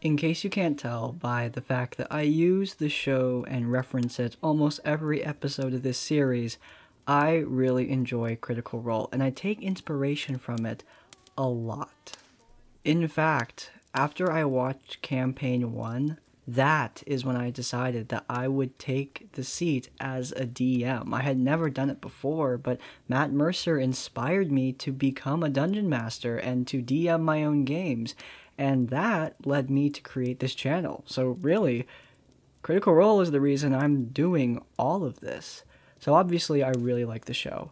In case you can't tell by the fact that I use the show and reference it almost every episode of this series, I really enjoy Critical Role, and I take inspiration from it a lot. In fact, after I watched Campaign 1, that is when I decided that I would take the seat as a DM. I had never done it before, but Matt Mercer inspired me to become a dungeon master and to DM my own games, and that led me to create this channel. So really, Critical Role is the reason I'm doing all of this. So obviously I really like the show.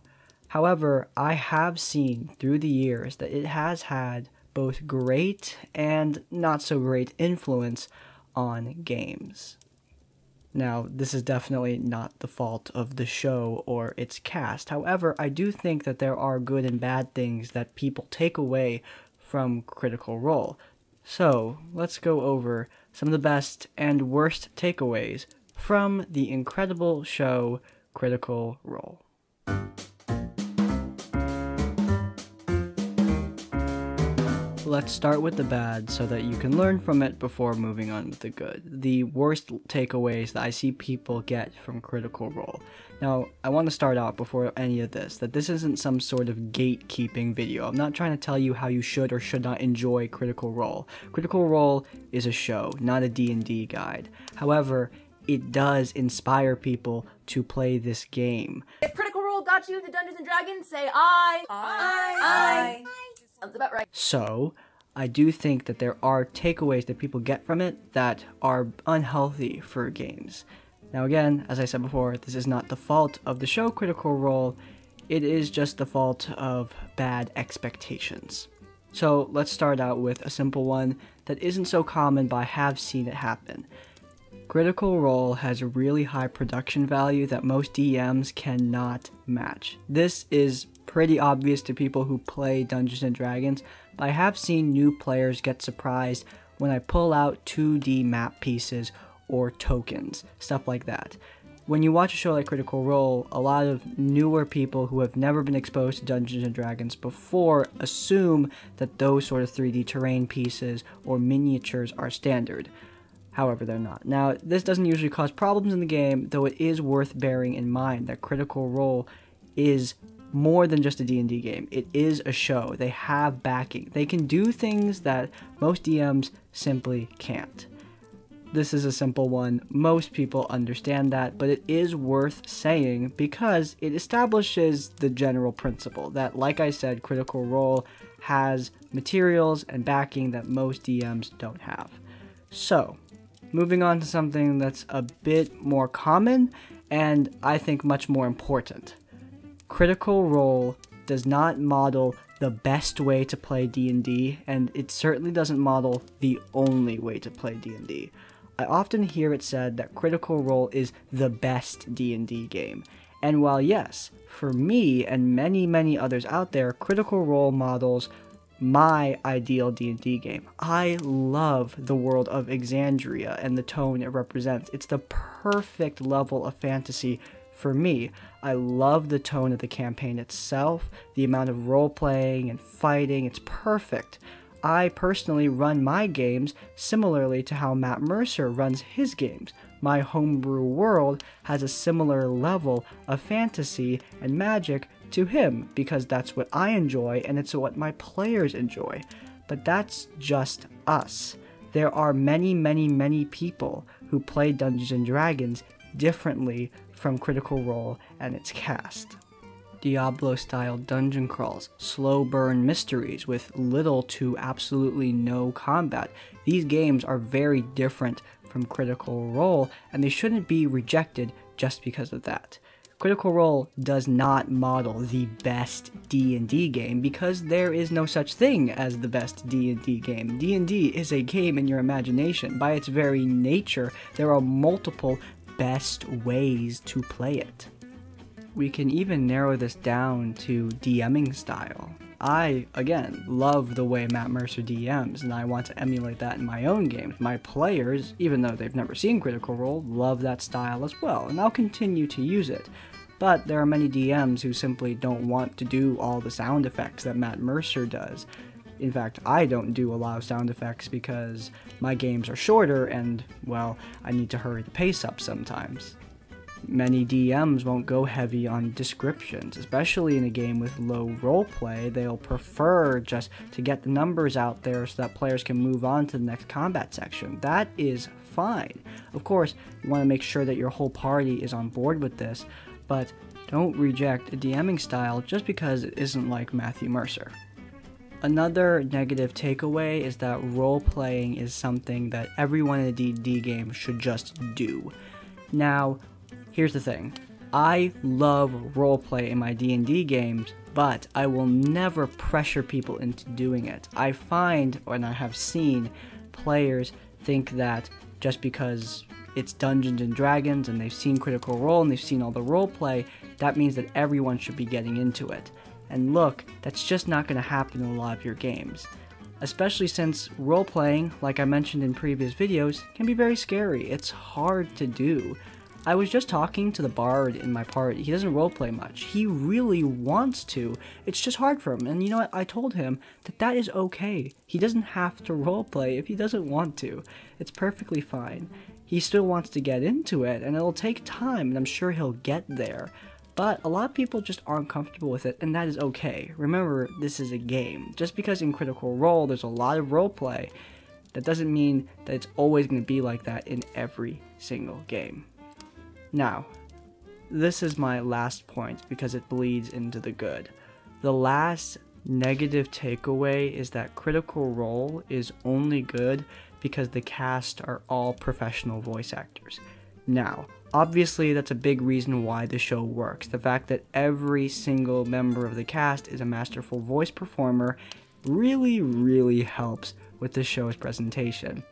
However, I have seen through the years that it has had both great and not so great influence on games. Now, this is definitely not the fault of the show or its cast. However, I do think that there are good and bad things that people take away from Critical Role. So, let's go over some of the best and worst takeaways from the incredible show Critical Role. Let's start with the bad so that you can learn from it before moving on with the good. The worst takeaways that I see people get from Critical Role. Now, I want to start out before any of this, that this isn't some sort of gatekeeping video. I'm not trying to tell you how you should or should not enjoy Critical Role. Critical Role is a show, not a D&D guide. However, it does inspire people to play this game. If Critical Role got you into Dungeons & Dragons, say I. Sounds about right. So, I do think that there are takeaways that people get from it that are unhealthy for games. Now again, as I said before, this is not the fault of the show Critical Role, it is just the fault of bad expectations. So let's start out with a simple one that isn't so common, but I have seen it happen. Critical Role has a really high production value that most DMs cannot match. This is pretty obvious to people who play Dungeons & Dragons, but I have seen new players get surprised when I pull out 2D map pieces or tokens, stuff like that. When you watch a show like Critical Role, a lot of newer people who have never been exposed to Dungeons & Dragons before assume that those sort of 3D terrain pieces or miniatures are standard. However, they're not. Now, this doesn't usually cause problems in the game, though it is worth bearing in mind that Critical Role is more than just a D&D game. It is a show. They have backing. They can do things that most DMs simply can't. This is a simple one. Most people understand that, but it is worth saying because it establishes the general principle that, like I said, Critical Role has materials and backing that most DMs don't have. So, moving on to something that's a bit more common and I think much more important. Critical Role does not model the best way to play D&D, and it certainly doesn't model the only way to play D&D. I often hear it said that Critical Role is the best D&D game, and while yes, for me and many others out there, Critical Role models my ideal D&D game. I love the world of Exandria and the tone it represents. It's the perfect level of fantasy for me. I love the tone of the campaign itself, the amount of role-playing and fighting, it's perfect. I personally run my games similarly to how Matt Mercer runs his games. My homebrew world has a similar level of fantasy and magic to him because that's what I enjoy and it's what my players enjoy. But that's just us. There are many people who play Dungeons & Dragons differently from Critical Role and its cast. Diablo-style dungeon crawls, slow burn mysteries with little to absolutely no combat. These games are very different from Critical Role, and they shouldn't be rejected just because of that. Critical Role does not model the best D&D game because there is no such thing as the best D&D game. D&D is a game in your imagination. By its very nature, there are multiple best ways to play it. We can even narrow this down to DMing style. I, again, love the way Matt Mercer DMs, and I want to emulate that in my own games. My players, even though they've never seen Critical Role, love that style as well, and I'll continue to use it. But there are many DMs who simply don't want to do all the sound effects that Matt Mercer does. In fact, I don't do a lot of sound effects because my games are shorter and, well, I need to hurry the pace up sometimes. Many DMs won't go heavy on descriptions, especially in a game with low roleplay. They'll prefer just to get the numbers out there so that players can move on to the next combat section. That is fine. Of course, you want to make sure that your whole party is on board with this, but don't reject a DMing style just because it isn't like Matthew Mercer. Another negative takeaway is that role-playing is something that everyone in a D&D game should just do. Now, here's the thing. I love roleplay in my D&D games, but I will never pressure people into doing it. I find, and I have seen, players think that just because it's Dungeons and Dragons and they've seen Critical Role and they've seen all the roleplay, that means that everyone should be getting into it. And look, that's just not going to happen in a lot of your games. Especially since role-playing, like I mentioned in previous videos, can be very scary. It's hard to do. I was just talking to the bard in my party. He doesn't roleplay much. He really wants to. It's just hard for him. And you know what? I told him that that is okay. He doesn't have to roleplay if he doesn't want to. It's perfectly fine. He still wants to get into it, and it'll take time, and I'm sure he'll get there. But a lot of people just aren't comfortable with it, and that is okay. Remember, this is a game. Just because in Critical Role there's a lot of roleplay, that doesn't mean that it's always going to be like that in every single game. Now, this is my last point because it bleeds into the good. The last negative takeaway is that Critical Role is only good because the cast are all professional voice actors. Now, obviously that's a big reason why the show works. The fact that every single member of the cast is a masterful voice performer really helps with the show's presentation.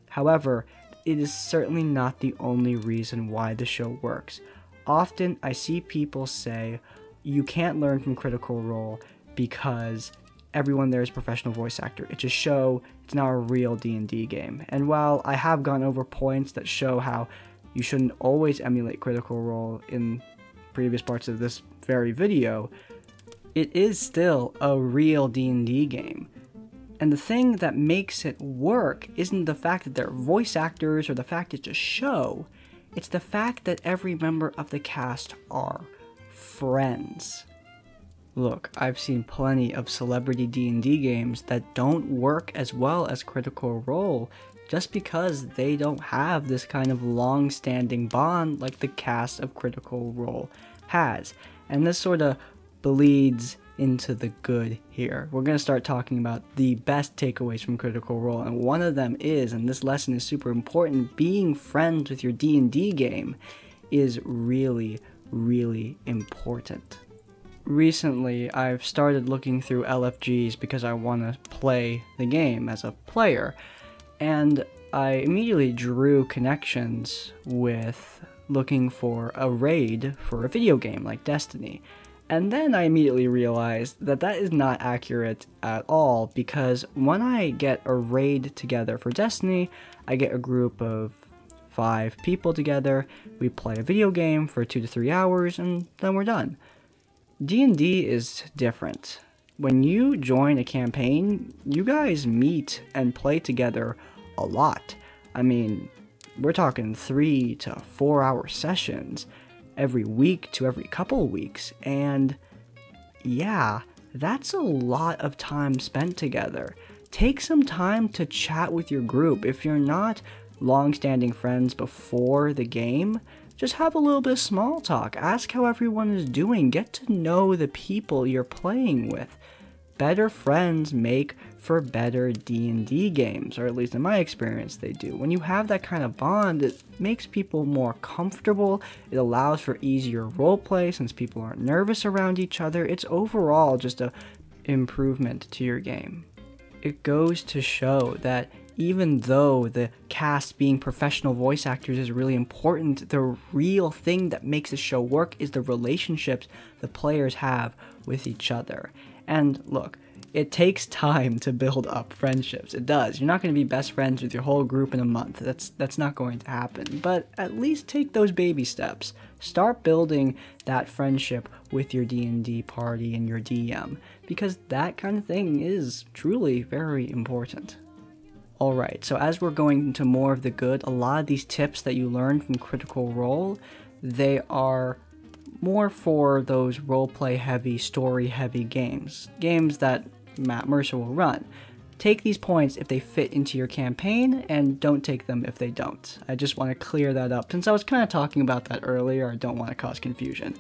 However, it is certainly not the only reason why the show works. Often I see people say, you can't learn from Critical Role because everyone there is a professional voice actor. It's a show, it's not a real D&D game. And while I have gone over points that show how you shouldn't always emulate Critical Role in previous parts of this very video, it is still a real D&D game. And the thing that makes it work isn't the fact that they're voice actors or the fact it's a show, it's the fact that every member of the cast are friends. Look, I've seen plenty of celebrity D&D games that don't work as well as Critical Role just because they don't have this kind of long-standing bond like the cast of Critical Role has. And this sort of bleeds into the good here. We're going to start talking about the best takeaways from Critical Role, and one of them is, and this lesson is super important, being friends with your D&D game is really important. Recently, I've started looking through LFGs because I want to play the game as a player, and I immediately drew connections with looking for a raid for a video game like Destiny. And then I immediately realized that that is not accurate at all, because when I get a raid together for Destiny, I get a group of 5 people together, we play a video game for 2 to 3 hours, and then we're done. D&D is different. When you join a campaign, you guys meet and play together a lot. I mean, we're talking 3 to 4 hour sessions every week to every couple of weeks, and yeah, that's a lot of time spent together. Take some time to chat with your group. If you're not long-standing friends before the game, just have a little bit of small talk. Ask how everyone is doing. Get to know the people you're playing with. Better friends make for better D&D games, or at least in my experience they do. When you have that kind of bond, it makes people more comfortable, it allows for easier roleplay since people aren't nervous around each other. It's overall just an improvement to your game. It goes to show that even though the cast being professional voice actors is really important, the real thing that makes the show work is the relationships the players have with each other. And look, It takes time to build up friendships. It does. You're not going to be best friends with your whole group in a month. That's not going to happen. But at least take those baby steps. Start building that friendship with your D&D party and your DM, because that kind of thing is truly very important. Alright, so as we're going into more of the good, a lot of these tips that you learn from Critical Role, they are more for those roleplay heavy, story heavy games. Games that Matt Mercer will run. Take these points if they fit into your campaign, and don't take them if they don't. I just want to clear that up. Since I was kind of talking about that earlier, I don't want to cause confusion.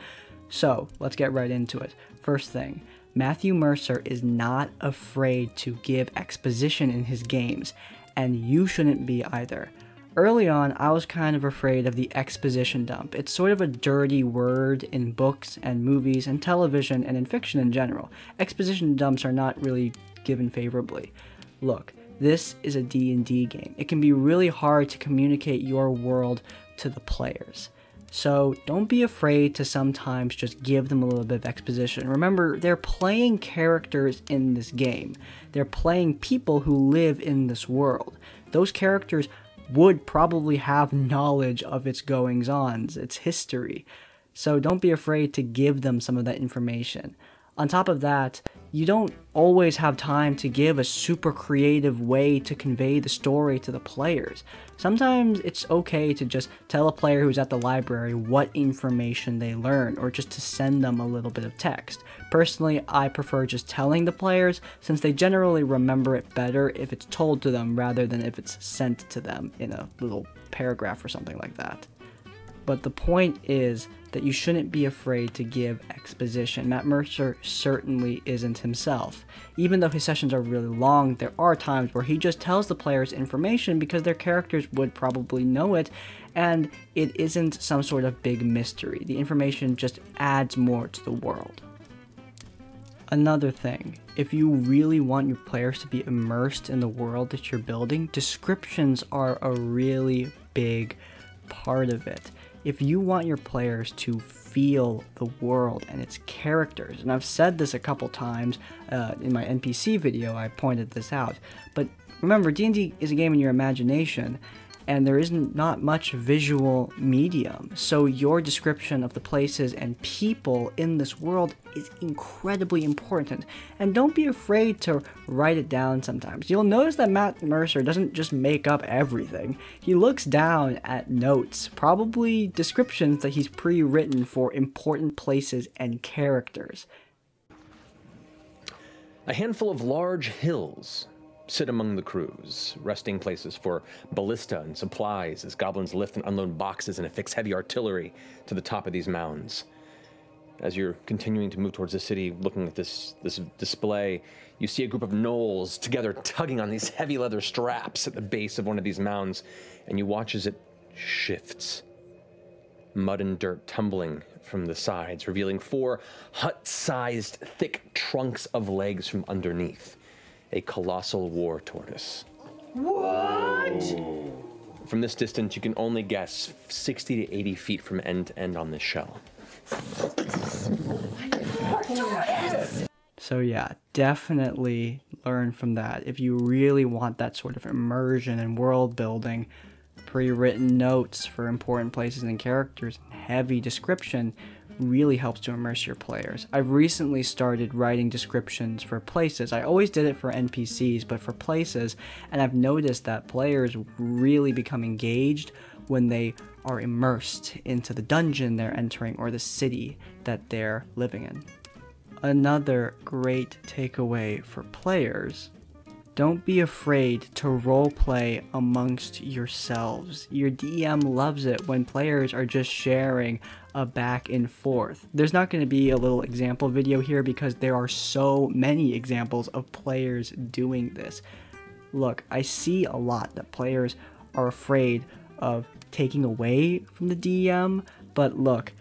So, let's get right into it. First thing, Matthew Mercer is not afraid to give exposition in his games, and you shouldn't be either. Early on, I was kind of afraid of the exposition dump. It's sort of a dirty word in books and movies and television and in fiction in general. Exposition dumps are not really given favorably. Look, this is a D&D game. It can be really hard to communicate your world to the players. So don't be afraid to sometimes just give them a little bit of exposition. Remember, they're playing characters in this game. They're playing people who live in this world. Those characters would probably have knowledge of its goings-ons, its history. So don't be afraid to give them some of that information. On top of that, you don't always have time to give a super creative way to convey the story to the players. Sometimes it's okay to just tell a player who's at the library what information they learn, or just to send them a little bit of text. Personally, I prefer just telling the players, since they generally remember it better if it's told to them rather than if it's sent to them in a little paragraph or something like that. But the point is that you shouldn't be afraid to give exposition. Matt Mercer certainly isn't himself. Even though his sessions are really long, there are times where he just tells the players information because their characters would probably know it, and it isn't some sort of big mystery. The information just adds more to the world. Another thing, if you really want your players to be immersed in the world that you're building, descriptions are a really big part of it. If you want your players to feel the world and its characters, and I've said this a couple times in my NPC video, I pointed this out, but remember, D&D is a game in your imagination, and there isn't not much visual medium, so your description of the places and people in this world is incredibly important, and don't be afraid to write it down sometimes. You'll notice that Matt Mercer doesn't just make up everything. He looks down at notes, probably descriptions that he's pre-written for important places and characters. A handful of large hills sit among the crews, resting places for ballista and supplies as goblins lift and unload boxes and affix heavy artillery to the top of these mounds. As you're continuing to move towards the city, looking at this display, you see a group of gnolls together tugging on these heavy leather straps at the base of one of these mounds, and you watch as it shifts. Mud and dirt tumbling from the sides, revealing 4 hut-sized, thick trunks of legs from underneath. A colossal war tortoise. What? From this distance, you can only guess 60 to 80 feet from end to end on this shell. So yeah, definitely learn from that. If you really want that sort of immersion and world building, pre-written notes for important places and characters, and heavy description really helps to immerse your players. I've recently started writing descriptions for places. I always did it for NPCs, but for places, and I've noticed that players really become engaged when they are immersed into the dungeon they're entering or the city that they're living in. Another great takeaway for players: don't be afraid to roleplay amongst yourselves. Your DM loves it when players are just sharing a back and forth. There's not going to be a little example video here because there are so many examples of players doing this. Look, I see a lot that players are afraid of taking away from the DM, but look,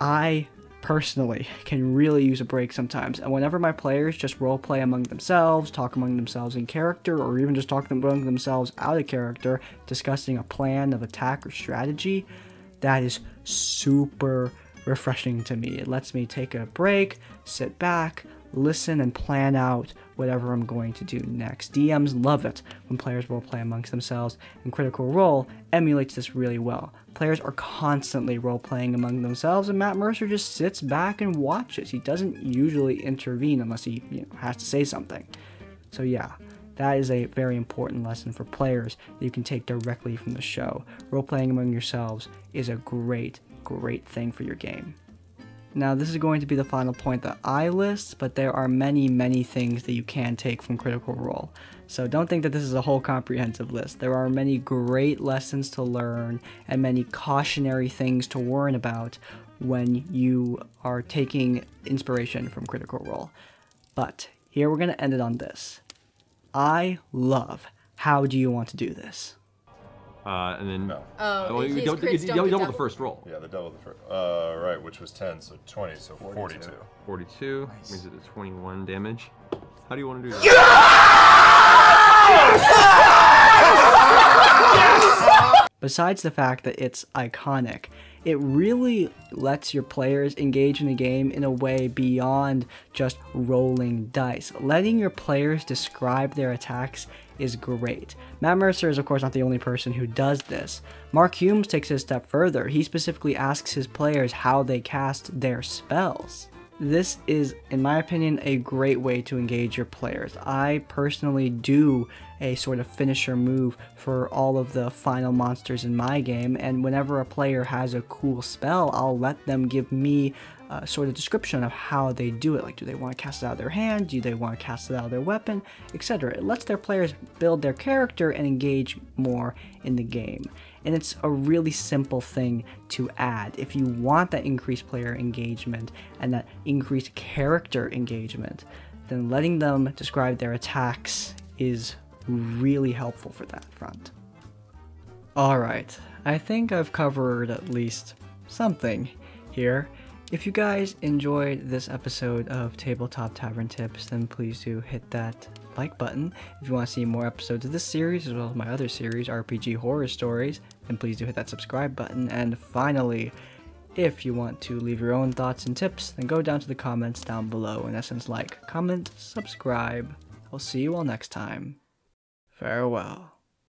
I personally can really use a break sometimes, and whenever my players just roleplay among themselves, talk among themselves in character, or even just talk among themselves out of character, discussing a plan of attack or strategy, that is super refreshing to me. It lets me take a break, sit back, listen and plan out whatever I'm going to do next. DMs love it when players roleplay amongst themselves, and Critical Role emulates this really well. Players are constantly role-playing among themselves, and Matt Mercer just sits back and watches. He doesn't usually intervene unless he has to say something. So yeah, that is a very important lesson for players that you can take directly from the show. Role-playing among yourselves is a great thing for your game. Now, this is going to be the final point that I list, but there are many things that you can take from Critical Role. So don't think that this is a whole comprehensive list. There are many great lessons to learn and many cautionary things to warn about when you are taking inspiration from Critical Role. But here we're going to end it on this. I love how do you want to do this? And then No. well, you double the first roll. Yeah, the double the first. Right, which was 10, so 20, so 42. 42 brings it to 21 damage. How do you want to do that? Besides the fact that it's iconic, it really lets your players engage in the game in a way beyond just rolling dice. Letting your players describe their attacks is great. Matt Mercer is of course not the only person who does this. Mark Humes takes it a step further. He specifically asks his players how they cast their spells. This is, in my opinion, a great way to engage your players. I personally do a sort of finisher move for all of the final monsters in my game, and whenever a player has a cool spell, I'll let them give me a sort of description of how they do it. Like, do they want to cast it out of their hand? Do they want to cast it out of their weapon? Etc. It lets their players build their character and engage more in the game. And it's a really simple thing to add. If you want that increased player engagement and that increased character engagement, then letting them describe their attacks is really helpful for that front. Alright, I think I've covered at least something here. If you guys enjoyed this episode of Tabletop Tavern Tips, then please do hit that like button. If you want to see more episodes of this series, as well as my other series, RPG Horror Stories, then please do hit that subscribe button. And finally, if you want to leave your own thoughts and tips, then go down to the comments down below. In essence, like, comment, subscribe. I'll see you all next time. Farewell.